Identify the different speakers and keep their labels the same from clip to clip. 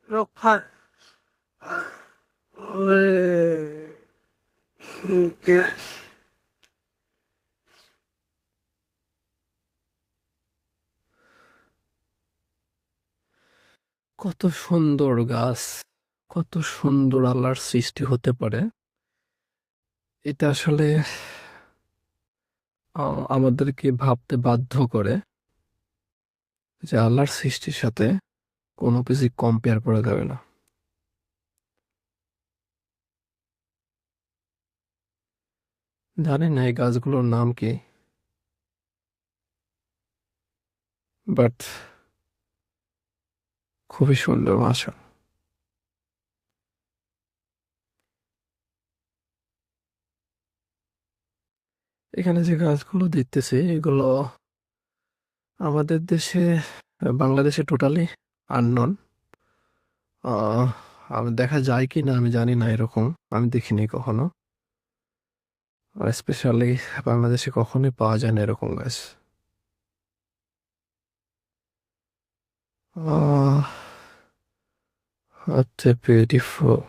Speaker 1: রক্ষা
Speaker 2: কত সুন্দর গাছ, কত সুন্দর আল্লাহর সৃষ্টি হতে পারে। এটা আসলে আমাদেরকে ভাবতে বাধ্য করে যে আল্লাহর সৃষ্টির সাথে কোনো কিছু কম্পেয়ার করা যাবে না। জানি না এই গাছগুলোর নাম কি, বাট খুবই সুন্দর মাশা। এখানে যে গাছগুলো দেখতেছি এগুলো আমাদের দেশে, বাংলাদেশে টোটালি আননন। আমি দেখা যায় কি না আমি জানি না, এরকম আমি দেখিনি কখনো। আর স্পেশালি বাংলাদেশে কখনোই পাওয়া যায় না এরকম গাছ। What a beautiful.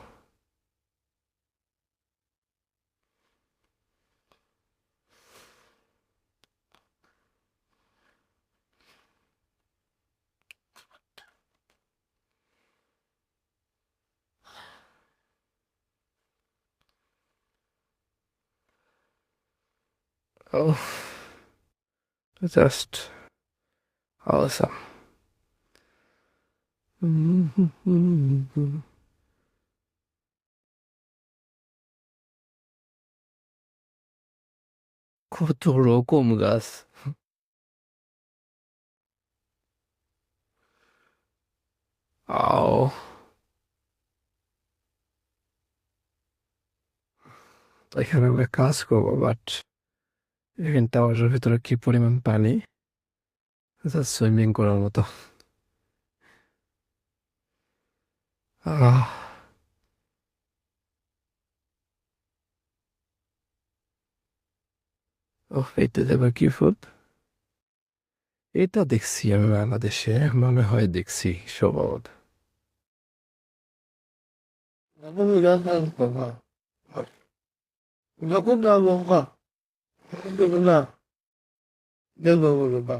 Speaker 2: Oh, just awesome. কত রকম গাছ! আও, এখানে আমরা কাজ করবো, বাট এখানে টাওয়ারের ভিতরে কি পরিমাণ পানি, সুইমিং করার মতো। আহ, ওহ, এটা দেবার কি ফুড? এটা দেখছি আমি বাংলাদেশে, মনে হয় দেখছি সম্ভবত।
Speaker 1: Naku na mo ka. Naku na. Naku na.